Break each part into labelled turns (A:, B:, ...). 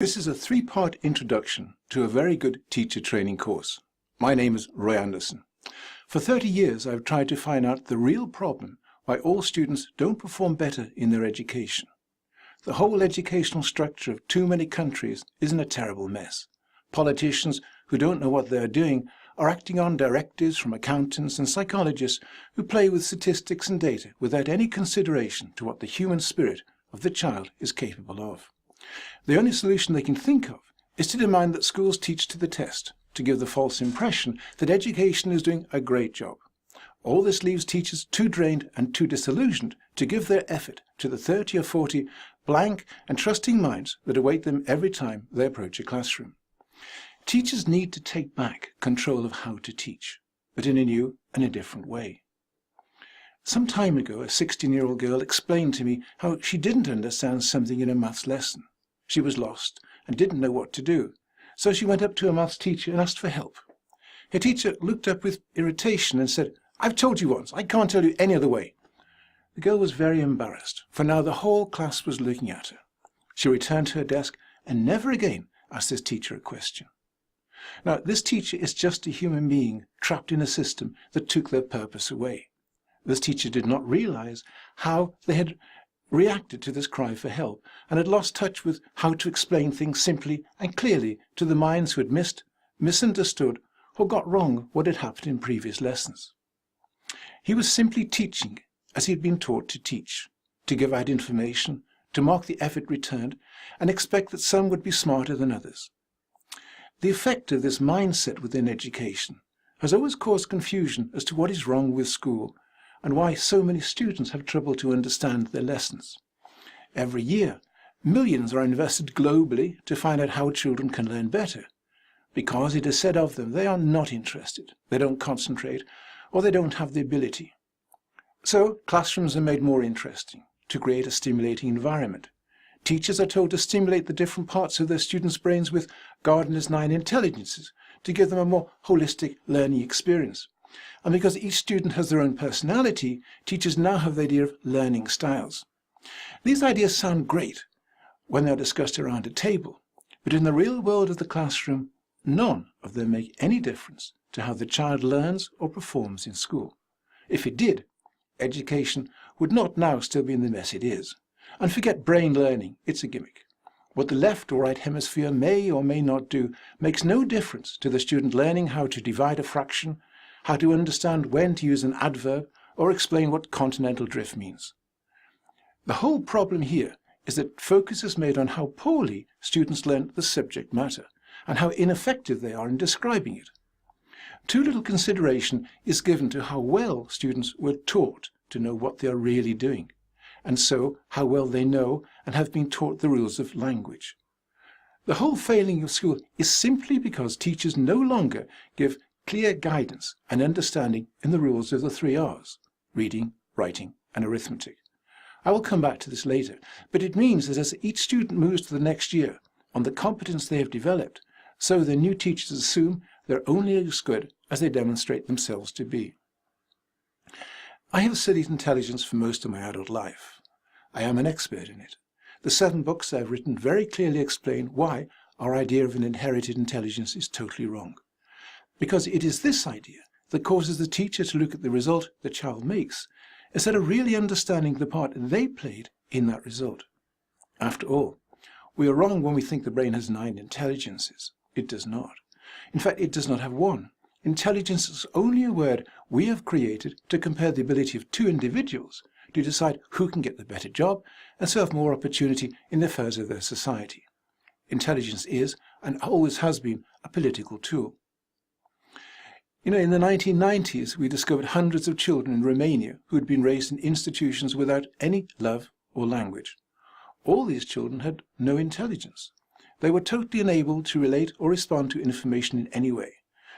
A: This is a three-part introduction to a very good teacher training course. My name is Roy Andersen. For 30 years I've tried to find out the real problem why all students don't perform better in their education. The whole educational structure of too many countries is in a terrible mess. Politicians who don't know what they're doing are acting on directives from accountants and psychologists who play with statistics and data without any consideration to what the human spirit of the child is capable of. The only solution they can think of is to demand that schools teach to the test, to give the false impression that education is doing a great job. All this leaves teachers too drained and too disillusioned to give their effort to the 30 or 40 blank and trusting minds that await them every time they approach a classroom. Teachers need to take back control of how to teach, but in a new and a different way. Some time ago, a 16-year-old girl explained to me how she didn't understand something in a maths lesson. She was lost and didn't know what to do, so she went up to a maths teacher and asked for help. Her teacher looked up with irritation and said, "I've told you once, I can't tell you any other way." The girl was very embarrassed, for now the whole class was looking at her. She returned to her desk and never again asked this teacher a question. Now, this teacher is just a human being trapped in a system that took their purpose away. This teacher did not realize how they had reacted to this cry for help and had lost touch with how to explain things simply and clearly to the minds who had missed, misunderstood, or got wrong what had happened in previous lessons. He was simply teaching as he had been taught to teach, to give out information, to mark the effort returned, and expect that some would be smarter than others. The effect of this mindset within education has always caused confusion as to what is wrong with school and why so many students have trouble to understand their lessons. Every year, millions are invested globally to find out how children can learn better, because it is said of them they are not interested, they don't concentrate, or they don't have the ability. So classrooms are made more interesting to create a stimulating environment. Teachers are told to stimulate the different parts of their students' brains with Gardner's 9 intelligences to give them a more holistic learning experience. And because each student has their own personality, teachers now have the idea of learning styles. These ideas sound great when they are discussed around a table, but in the real world of the classroom, none of them make any difference to how the child learns or performs in school. If it did, education would not now still be in the mess it is. And forget brain learning, it's a gimmick. What the left or right hemisphere may or may not do makes no difference to the student learning how to divide a fraction, how to understand when to use an adverb, or explain what continental drift means. The whole problem here is that focus is made on how poorly students learn the subject matter, and how ineffective they are in describing it. Too little consideration is given to how well students were taught to know what they are really doing, and so how well they know and have been taught the rules of language. The whole failing of school is simply because teachers no longer give clear guidance and understanding in the rules of the 3 R's, reading, writing, and arithmetic. I will come back to this later, but it means that as each student moves to the next year on the competence they have developed, so the new teachers assume they're only as good as they demonstrate themselves to be. I have studied intelligence for most of my adult life. I am an expert in it. The 7 books I have written very clearly explain why our idea of an inherited intelligence is totally wrong. Because it is this idea that causes the teacher to look at the result the child makes, instead of really understanding the part they played in that result. After all, we are wrong when we think the brain has 9 intelligences. It does not. In fact, it does not have one. Intelligence is only a word we have created to compare the ability of 2 individuals to decide who can get the better job and serve more opportunity in the affairs of their society. Intelligence is, and always has been, a political tool. In the 1990s, we discovered hundreds of children in Romania who had been raised in institutions without any love or language. All these children had no intelligence. They were totally unable to relate or respond to information in any way.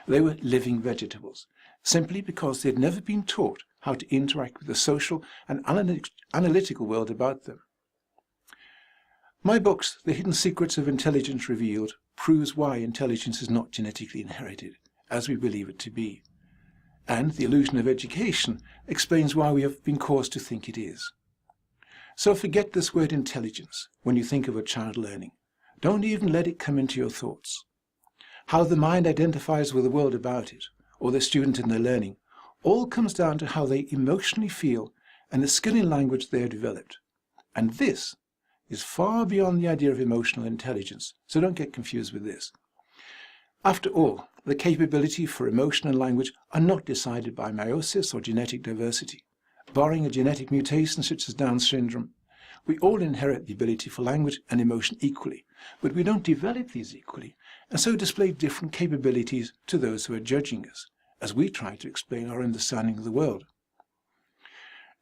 A: They were living vegetables, simply because they had never been taught how to interact with the social and analytical world about them. My books, The Hidden Secrets of Intelligence Revealed, proves why intelligence is not genetically inherited, as we believe it to be. And The Illusion of Education explains why we have been caused to think it is. So forget this word intelligence when you think of a child learning. Don't even let it come into your thoughts. How the mind identifies with the world about it, or the student in their learning, all comes down to how they emotionally feel and the skill in language they have developed. And this is far beyond the idea of emotional intelligence, so don't get confused with this. After all, the capability for emotion and language are not decided by meiosis or genetic diversity. Barring a genetic mutation such as Down syndrome, we all inherit the ability for language and emotion equally, but we don't develop these equally, and so display different capabilities to those who are judging us, as we try to explain our understanding of the world.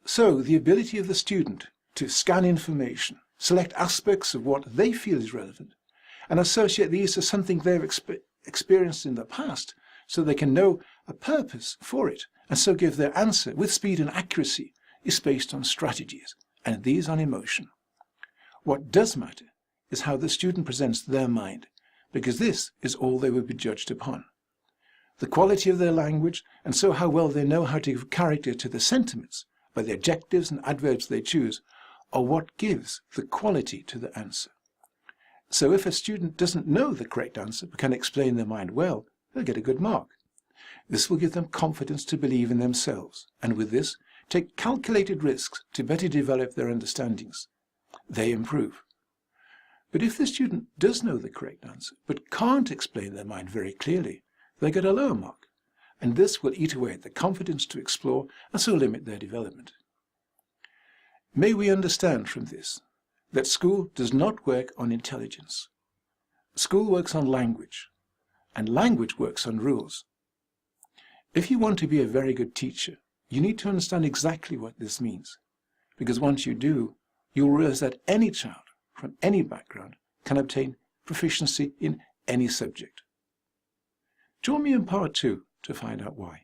A: So, the ability of the student to scan information, select aspects of what they feel is relevant, and associate these to something they've experienced in the past, so they can know a purpose for it, and so give their answer with speed and accuracy, is based on strategies, and these on emotion. What does matter is how the student presents their mind, because this is all they will be judged upon. The quality of their language, and so how well they know how to give character to the sentiments, by the adjectives and adverbs they choose, are what gives the quality to the answer. So if a student doesn't know the correct answer but can explain their mind well, they'll get a good mark. This will give them confidence to believe in themselves, and with this, take calculated risks to better develop their understandings. They improve. But if the student does know the correct answer, but can't explain their mind very clearly, they get a lower mark, and this will eat away at the confidence to explore and so limit their development. May we understand from this that school does not work on intelligence. School works on language, and language works on rules. If you want to be a very good teacher, you need to understand exactly what this means, because once you do, you'll realize that any child from any background can obtain proficiency in any subject. Join me in part 2 to find out why.